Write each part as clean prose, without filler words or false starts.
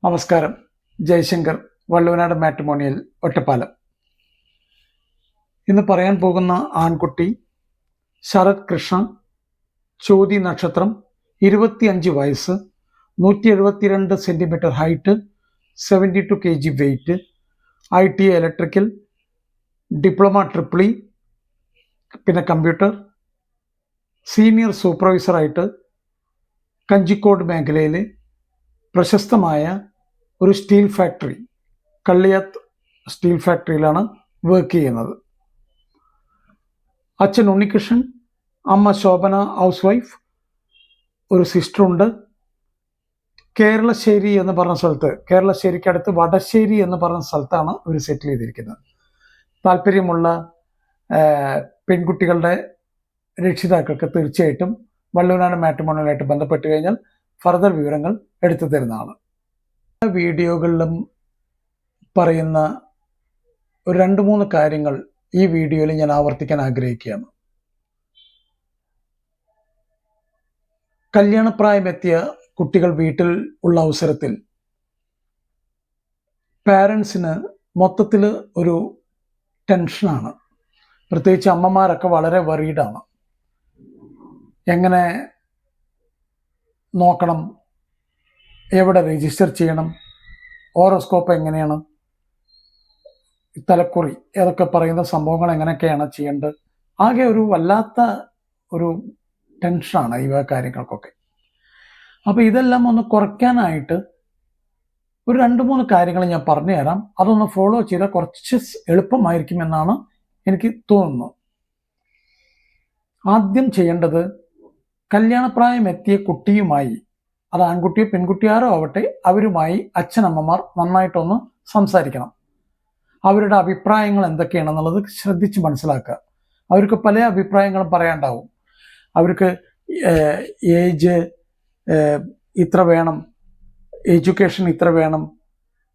നമസ്കാരം. ജയശങ്കർ, വള്ളുവനാട് മാട്രിമോണിയൽ, ഒറ്റപ്പാലം. ഇന്ന് പറയാൻ പോകുന്ന ആൺകുട്ടി ശരത് കൃഷ്ണ, ചോതി നക്ഷത്രം, 25 വയസ്സ്, 172 centimetre height, 72 kg weight, ITI electrical, diploma triple E, പിന്നെ കമ്പ്യൂട്ടർ, സീനിയർ സൂപ്പർവൈസറായിട്ട് കഞ്ചിക്കോട് മേഖലയിൽ പ്രശസ്തമായ ഒരു സ്റ്റീൽ ഫാക്ടറി, കള്ളിയാത്ത് സ്റ്റീൽ ഫാക്ടറിയിലാണ് വർക്ക് ചെയ്യുന്നത്. അച്ഛൻ ഉണ്ണികൃഷ്ണൻ, അമ്മ ശോഭന ഹൗസ് വൈഫ്, ഒരു സിസ്റ്ററുണ്ട്. കേരളശ്ശേരി എന്ന് പറഞ്ഞ സ്ഥലത്ത്, കേരളശ്ശേരിക്കടുത്ത് വടശ്ശേരി എന്ന് പറഞ്ഞ സ്ഥലത്താണ് ഇവർ സെറ്റിൽ ചെയ്തിരിക്കുന്നത്. താല്പര്യമുള്ള പെൺകുട്ടികളുടെ രക്ഷിതാക്കൾക്ക് തീർച്ചയായിട്ടും വള്ളുവനാട് മാട്രിമോണിയലായിട്ട് ബന്ധപ്പെട്ട് കഴിഞ്ഞാൽ ഫർദർ വിവരങ്ങൾ എടുത്തു തരുന്നതാണ്. വീഡിയോകളിലും പറയുന്ന ഒരു 2-3 കാര്യങ്ങൾ ഈ വീഡിയോയിൽ ഞാൻ ആവർത്തിക്കാൻ ആഗ്രഹിക്കുകയാണ്. കല്യാണപ്രായമെത്തിയ കുട്ടികൾ വീട്ടിൽ ഉള്ള അവസരത്തിൽ പാരൻസിന് മൊത്തത്തിൽ ഒരു ടെൻഷനാണ്. പ്രത്യേകിച്ച് അമ്മമാരൊക്കെ വളരെ വറീഡാണ്. എങ്ങനെ നോക്കണം, എവിടെ രജിസ്റ്റർ ചെയ്യണം, ഹോറോസ്കോപ്പ് എങ്ങനെയാണ്, തലക്കുറി ഏതൊക്കെ പറയുന്ന സംഭവങ്ങൾ എങ്ങനെയൊക്കെയാണ് ചെയ്യേണ്ടത്, ആകെ ഒരു വല്ലാത്ത ഒരു ടെൻഷനാണ് ഈ കാര്യങ്ങൾക്കൊക്കെ. അപ്പോൾ ഇതെല്ലാം ഒന്ന് കുറയ്ക്കാനായിട്ട് ഒരു 2-3 കാര്യങ്ങൾ ഞാൻ പറഞ്ഞു തരാം. അതൊന്ന് ഫോളോ ചെയ്താൽ കുറച്ച് എളുപ്പമായിരിക്കുമെന്നാണ് എനിക്ക് തോന്നുന്നത്. ആദ്യം ചെയ്യേണ്ടത്, കല്യാണപ്രായം എത്തിയ കുട്ടിയുമായി, അത് ആൺകുട്ടിയോ പെൺകുട്ടിയാരോ ആവട്ടെ, അവരുമായി അച്ഛനമ്മമാർ നന്നായിട്ടൊന്ന് സംസാരിക്കണം. അവരുടെ അഭിപ്രായങ്ങൾ എന്തൊക്കെയാണെന്നുള്ളത് ശ്രദ്ധിച്ച് മനസ്സിലാക്കുക. അവർക്ക് പല അഭിപ്രായങ്ങളും പറയാനുണ്ടാവും. അവർക്ക് ഏജ് ഇത്ര വേണം, എഡ്യൂക്കേഷൻ ഇത്ര വേണം,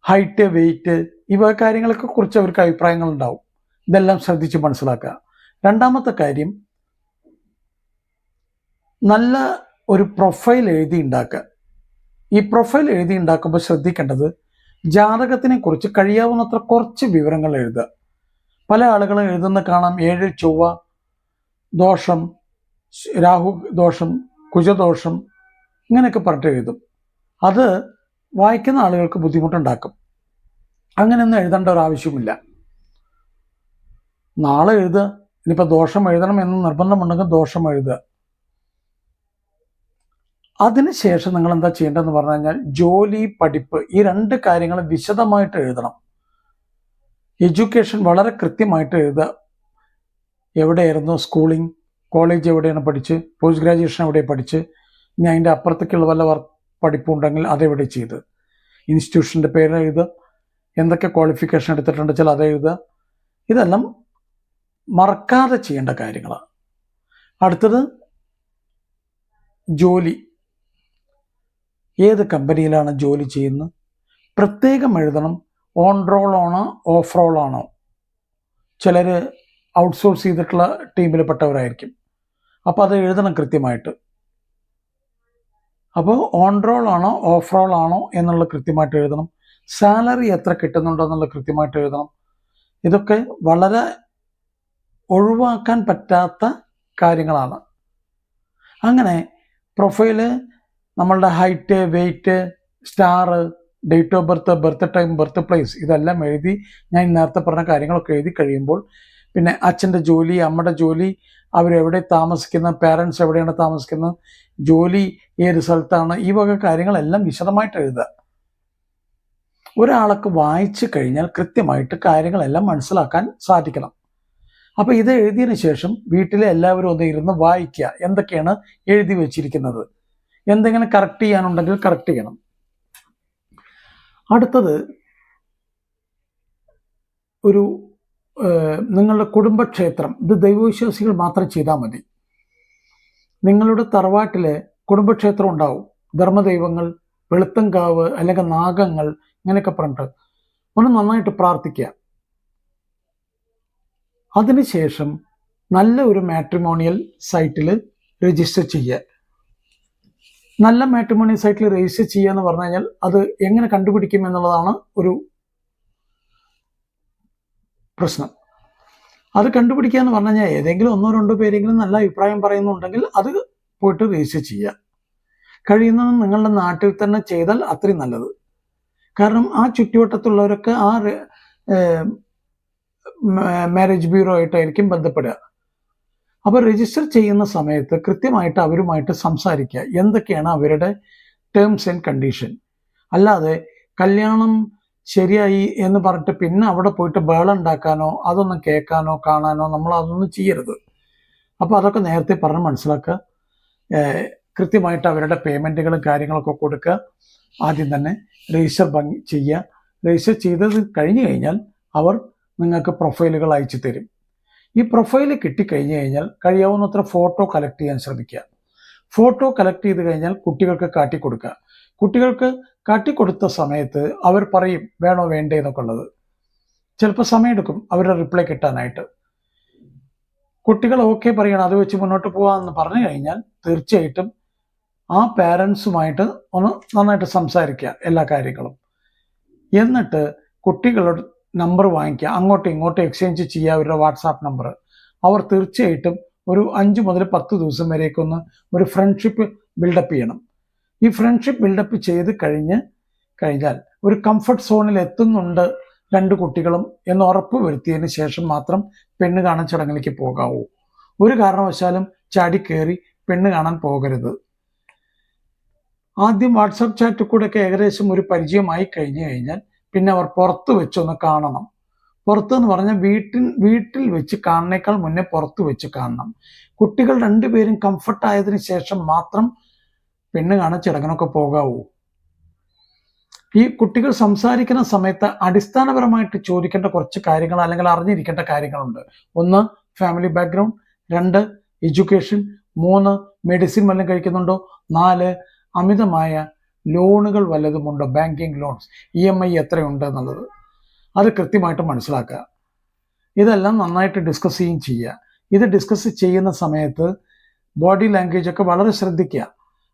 ഹൈറ്റ്, വെയിറ്റ്, ഇവ കാര്യങ്ങളൊക്കെ കുറിച്ച് അവർക്ക് അഭിപ്രായങ്ങളുണ്ടാവും. ഇതെല്ലാം ശ്രദ്ധിച്ച് മനസ്സിലാക്കുക. രണ്ടാമത്തെ കാര്യം, നല്ല ഒരു പ്രൊഫൈൽ എഴുതി ഉണ്ടാക്കുക. ഈ പ്രൊഫൈൽ എഴുതി ഉണ്ടാക്കുമ്പോൾ ശ്രദ്ധിക്കേണ്ടത്, ജാതകത്തിനെ കുറിച്ച് കഴിയാവുന്നത്ര കുറച്ച് വിവരങ്ങൾ എഴുതുക. പല ആളുകളും എഴുതുന്ന കാണാം 7 ചൊവ്വ ദോഷം, രാഹു ദോഷം, കുജദോഷം, ഇങ്ങനെയൊക്കെ പറഞ്ഞിട്ട് എഴുതും. അത് വായിക്കുന്ന ആളുകൾക്ക് ബുദ്ധിമുട്ടുണ്ടാക്കും. അങ്ങനെയൊന്നും എഴുതേണ്ട ഒരു ആവശ്യമില്ല. നാളെ എഴുതുക. ഇനിയിപ്പോൾ ദോഷം എഴുതണം എന്ന് നിർബന്ധമുണ്ടെങ്കിൽ ദോഷം എഴുതുക. അതിനുശേഷം നിങ്ങൾ എന്താ ചെയ്യേണ്ടതെന്ന് പറഞ്ഞു കഴിഞ്ഞാൽ, ജോലി, പഠിപ്പ്, ഈ 2 കാര്യങ്ങൾ വിശദമായിട്ട് എഴുതണം. എഡ്യൂക്കേഷൻ വളരെ കൃത്യമായിട്ട് എഴുതുക. എവിടെയായിരുന്നു സ്കൂളിംഗ്, കോളേജ് എവിടെയാണ് പഠിച്ച്, പോസ്റ്റ് ഗ്രാജുവേഷൻ എവിടെ പഠിച്ച്, ഇനി അതിൻ്റെ അപ്പുറത്തേക്കുള്ള വല്ല പഠിപ്പുണ്ടെങ്കിൽ അതെവിടെ ചെയ്ത്, ഇൻസ്റ്റിറ്റ്യൂഷൻ്റെ പേര് എഴുതുക, എന്തൊക്കെ ക്വാളിഫിക്കേഷൻ എടുത്തിട്ടുണ്ട് വെച്ചാൽ അത് എഴുതുക. ഇതെല്ലാം മറക്കാതെ ചെയ്യേണ്ട കാര്യങ്ങളാണ്. അടുത്തത്, ജോലി. ഏത് കമ്പനിയിലാണ് ജോലി ചെയ്യുന്നത് പ്രത്യേകം എഴുതണം. ഓൺ റോൾ ആണോ ഓഫ് റോൾ ആണോ? ചിലർ ഔട്ട്സോഴ്സ് ചെയ്തിട്ടുള്ള ടീമിൽ പെട്ടവരായിരിക്കും. അപ്പോൾ അത് എഴുതണം കൃത്യമായിട്ട്. അപ്പോൾ ഓൺ റോൾ ആണോ ഓഫ് റോൾ ആണോ എന്നുള്ളത് കൃത്യമായിട്ട് എഴുതണം. സാലറി എത്ര കിട്ടുന്നുണ്ടോ എന്നുള്ളത് കൃത്യമായിട്ട് എഴുതണം. ഇതൊക്കെ വളരെ ഒഴിവാക്കാൻ പറ്റാത്ത കാര്യങ്ങളാണ്. അങ്ങനെ പ്രൊഫൈല്, നമ്മളുടെ height, weight, star, date of birth, birth time, birth place, ഇതെല്ലാം എഴുതി, ഞാൻ നേരത്തെ പറഞ്ഞ കാര്യങ്ങളൊക്കെ എഴുതി കഴിയുമ്പോൾ, പിന്നെ അച്ഛൻ്റെ ജോലി, അമ്മയുടെ ജോലി, അവരെവിടെ താമസിക്കുന്നത്, പാരൻസ് എവിടെയാണ് താമസിക്കുന്നത്, ജോലി ഏത് സ്ഥലത്താണ്, ഈ വക കാര്യങ്ങളെല്ലാം വിശദമായിട്ട് എഴുതുക. ഒരാൾക്ക് വായിച്ചു കഴിഞ്ഞാൽ കൃത്യമായിട്ട് കാര്യങ്ങളെല്ലാം മനസ്സിലാക്കാൻ സാധിക്കണം. അപ്പോൾ ഇത് എഴുതിയതിന് ശേഷം വീട്ടിലെ എല്ലാവരും ഒന്ന് ഇരുന്ന് വായിക്കുക. എന്തൊക്കെയാണ് എഴുതി വെച്ചിരിക്കുന്നത്, എന്തെങ്കിലും കറക്റ്റ് ചെയ്യാനുണ്ടെങ്കിൽ കറക്റ്റ് ചെയ്യണം. അടുത്തത്, ഒരു നിങ്ങളുടെ കുടുംബക്ഷേത്രം, ഇത് ദൈവവിശ്വാസികൾ മാത്രം ചെയ്താൽ മതി. നിങ്ങളുടെ തറവാട്ടിലെ കുടുംബക്ഷേത്രം ഉണ്ടാവും. ധർമ്മദൈവങ്ങൾ, വെളുത്തങ്കാവ് അല്ലെങ്കിൽ നാഗങ്ങൾ, ഇങ്ങനെയൊക്കെ പറഞ്ഞിട്ട് ഒന്ന് നന്നായിട്ട് പ്രാർത്ഥിക്കുക. അതിനുശേഷം നല്ല ഒരു മാട്രിമോണിയൽ സൈറ്റിൽ രജിസ്റ്റർ ചെയ്യുക. നല്ല മാട്രിമോണി സൈറ്റിൽ രജിസ്റ്റർ ചെയ്യുക എന്ന് പറഞ്ഞു കഴിഞ്ഞാൽ അത് എങ്ങനെ കണ്ടുപിടിക്കും എന്നുള്ളതാണ് ഒരു പ്രശ്നം. അത് കണ്ടുപിടിക്കുക എന്ന് പറഞ്ഞു കഴിഞ്ഞാൽ ഏതെങ്കിലും 1-2 പേരെങ്കിലും നല്ല അഭിപ്രായം പറയുന്നുണ്ടെങ്കിൽ അത് പോയിട്ട് രജിസ്റ്റർ ചെയ്യുക. കഴിയുന്നതും നിങ്ങളുടെ നാട്ടിൽ തന്നെ ചെയ്താൽ അത്രയും നല്ലത്. കാരണം ആ ചുറ്റുവട്ടത്തുള്ളവരൊക്കെ ആ മാരേജ് ബ്യൂറോ ആയിട്ടായിരിക്കും ബന്ധപ്പെടുക. അപ്പോൾ രജിസ്റ്റർ ചെയ്യുന്ന സമയത്ത് കൃത്യമായിട്ട് അവരുമായിട്ട് സംസാരിക്കുക, എന്തൊക്കെയാണ് അവരുടെ ടേംസ് ആൻഡ് കണ്ടീഷൻ. അല്ലാതെ കല്യാണം ശരിയായി എന്ന് പറഞ്ഞിട്ട് പിന്നെ അവിടെ പോയിട്ട് ബഹളം ഉണ്ടാക്കാനോ അതൊന്നും കേൾക്കാനോ കാണാനോ നമ്മൾ അതൊന്നും ചെയ്യരുത്. അപ്പോൾ അതൊക്കെ നേരത്തെ പറഞ്ഞ് മനസ്സിലാക്കുക. കൃത്യമായിട്ട് അവരുടെ പേയ്മെൻറ്റുകളും കാര്യങ്ങളൊക്കെ കൊടുക്കുക. ആദ്യം തന്നെ രജിസ്റ്റർ ചെയ്യുക. രജിസ്റ്റർ ചെയ്തത് കഴിഞ്ഞ് കഴിഞ്ഞാൽ അവർ നിങ്ങൾക്ക് പ്രൊഫൈലുകൾ അയച്ചു തരും. ഈ പ്രൊഫൈൽ കിട്ടിക്കഴിഞ്ഞ് കഴിഞ്ഞാൽ കഴിയാവുന്നത്ര ഫോട്ടോ കളക്ട് ചെയ്യാൻ ശ്രമിക്കുക. ഫോട്ടോ കളക്ട് ചെയ്ത് കഴിഞ്ഞാൽ കുട്ടികൾക്ക് കാട്ടിക്കൊടുക്കുക. കുട്ടികൾക്ക് കാട്ടിക്കൊടുത്ത സമയത്ത് അവർ പറയും വേണോ വേണ്ടേ എന്നൊക്കെ ഉള്ളത്. ചിലപ്പോൾ സമയമെടുക്കും അവരുടെ റിപ്ലൈ കിട്ടാനായിട്ട്. കുട്ടികൾ ഓക്കെ പറയണം, അത് വെച്ച് മുന്നോട്ട് പോകാമെന്ന് പറഞ്ഞു കഴിഞ്ഞാൽ തീർച്ചയായിട്ടും ആ പാരൻസുമായിട്ട് ഒന്ന് നന്നായിട്ട് സംസാരിക്കുക എല്ലാ കാര്യങ്ങളും. എന്നിട്ട് കുട്ടികളുടെ നമ്പർ വാങ്ങിക്കുക, അങ്ങോട്ടും ഇങ്ങോട്ടും എക്സ്ചേഞ്ച് ചെയ്യുക അവരുടെ വാട്സാപ്പ് നമ്പർ. അവർ തീർച്ചയായിട്ടും ഒരു 5 മുതൽ 10 ദിവസം വരേക്കൊന്ന് ഒരു ഫ്രണ്ട്ഷിപ്പ് ബിൽഡപ്പ് ചെയ്യണം. ഈ ഫ്രണ്ട്ഷിപ്പ് ബിൽഡപ്പ് ചെയ്ത് കഴിഞ്ഞാൽ ഒരു കംഫർട്ട് സോണിൽ എത്തുന്നുണ്ട് 2 കുട്ടികളും എന്ന് ഉറപ്പ് വരുത്തിയതിന് ശേഷം മാത്രം പെണ്ണ് കാണാൻ ചടങ്ങിലേക്ക് പോകാവൂ. ഒരു കാരണവശാലും ചാടിക്കേറി പെണ്ണ് കാണാൻ പോകരുത്. ആദ്യം വാട്സാപ്പ് ചാറ്റിൽ കൂടെയൊക്കെ ഏകദേശം ഒരു പരിചയമായി കഴിഞ്ഞാൽ പിന്നെ അവർ പുറത്ത് വെച്ചൊന്ന് കാണണം. പുറത്ത് എന്ന് പറഞ്ഞാൽ വീട്ടിൽ വെച്ച് കാണുന്നേക്കാൾ മുന്നേ പുറത്ത് വെച്ച് കാണണം. കുട്ടികൾ 2 പേരും കംഫർട്ട് ആയതിനു ശേഷം മാത്രം പെണ്ണ് കാണാൻ ചടങ്ങിനൊക്കെ പോകാവൂ. ഈ കുട്ടികൾ സംസാരിക്കുന്ന സമയത്ത് അടിസ്ഥാനപരമായിട്ട് ചോദിക്കേണ്ട കുറച്ച് കാര്യങ്ങൾ അല്ലെങ്കിൽ അറിഞ്ഞിരിക്കേണ്ട കാര്യങ്ങളുണ്ട്. 1 ഫാമിലി ബാക്ക്ഗ്രൗണ്ട്, 2 എഡ്യൂക്കേഷൻ, 3 മെഡിസിൻ വല്ലതും കഴിക്കുന്നുണ്ടോ, 4 അമിതമായ ലോണുകൾ വല്ലതുമുണ്ടോ, ബാങ്കിങ് ലോൺസ്, EMI എത്രയുണ്ട് എന്നുള്ളത് അത് കൃത്യമായിട്ട് മനസ്സിലാക്കുക. ഇതെല്ലാം നന്നായിട്ട് ഡിസ്കസ് ചെയ്യുക. ഇത് ഡിസ്കസ് ചെയ്യുന്ന സമയത്ത് ബോഡി ലാംഗ്വേജ് ഒക്കെ വളരെ ശ്രദ്ധിക്കുക.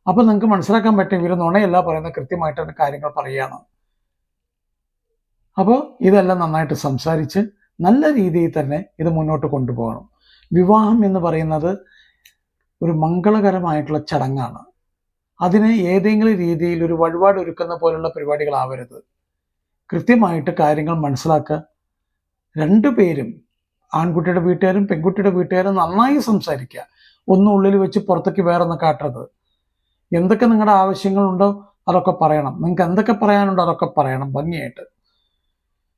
അപ്പോൾ നിങ്ങൾക്ക് മനസ്സിലാക്കാൻ പറ്റും ഇവർ നുണയല്ല പറയുന്നത്, കൃത്യമായിട്ടാണ് കാര്യങ്ങൾ പറയുകയാണ്. അപ്പോൾ ഇതെല്ലാം നന്നായിട്ട് സംസാരിച്ച് നല്ല രീതിയിൽ തന്നെ ഇത് മുന്നോട്ട് കൊണ്ടുപോകണം. വിവാഹം എന്ന് പറയുന്നത് ഒരു മംഗളകരമായിട്ടുള്ള ചടങ്ങാണ്. അതിന് ഏതെങ്കിലും രീതിയിൽ ഒരു വഴിപാട് ഒരുക്കുന്ന പോലുള്ള പരിപാടികളാവരുത്. കൃത്യമായിട്ട് കാര്യങ്ങൾ മനസ്സിലാക്കുക. 2 പേരും, ആൺകുട്ടിയുടെ വീട്ടുകാരും പെൺകുട്ടിയുടെ വീട്ടുകാരും നന്നായി സംസാരിക്കുക. ഒന്നും ഉള്ളിൽ വെച്ച് പുറത്തേക്ക് വേറൊന്ന് കാട്ടരുത്. എന്തൊക്കെ നിങ്ങളുടെ ആവശ്യങ്ങളുണ്ടോ അതൊക്കെ പറയണം. നിങ്ങൾക്ക് എന്തൊക്കെ പറയാനുണ്ടോ അതൊക്കെ പറയണം ഭംഗിയായിട്ട്.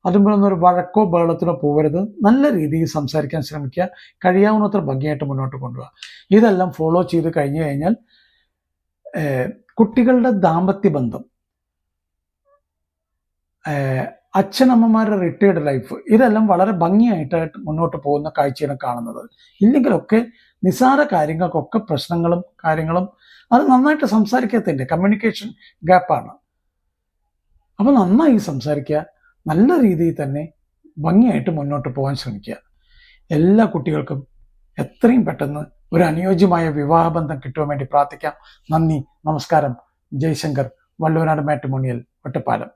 അതുമ്പോഴൊന്നും ഒരു വഴക്കോ ബഹളത്തിനോ പോകരുത്. നല്ല രീതിയിൽ സംസാരിക്കാൻ ശ്രമിക്കുക. കഴിയാവുന്നത്ര ഭംഗിയായിട്ട് മുന്നോട്ട് കൊണ്ടുപോകുക. ഇതെല്ലാം ഫോളോ ചെയ്ത് കഴിഞ്ഞു കഴിഞ്ഞാൽ കുട്ടികളുടെ ദാമ്പത്യ ബന്ധം, അച്ഛനമ്മമാരുടെ റിട്ടയർഡ് ലൈഫ്, ഇതെല്ലാം വളരെ ഭംഗിയായിട്ട് മുന്നോട്ട് പോകുന്ന കാഴ്ചയാണ് കാണുന്നത്. ഇല്ലെങ്കിലൊക്കെ നിസ്സാര കാര്യങ്ങൾക്കൊക്കെ പ്രശ്നങ്ങളും കാര്യങ്ങളും അത് നന്നായിട്ട് സംസാരിക്കാത്തതിൻ്റെ കമ്മ്യൂണിക്കേഷൻ ഗ്യാപ്പാണ്. അപ്പോൾ നന്നായി സംസാരിക്കുക, നല്ല രീതിയിൽ തന്നെ ഭംഗിയായിട്ട് മുന്നോട്ട് പോകാൻ ശ്രമിക്കുക. എല്ലാ കുട്ടികൾക്കും എത്രയും പെട്ടെന്ന് ഒരു അനുയോജ്യമായ വിവാഹബന്ധം കിട്ടുവാൻ വേണ്ടി പ്രാർത്ഥിക്കാം. നന്ദി, നമസ്കാരം. ജയ്ശങ്കർ, വള്ളുവനാട് മാട്രിമോണിയൽ, ഒറ്റപ്പാലം.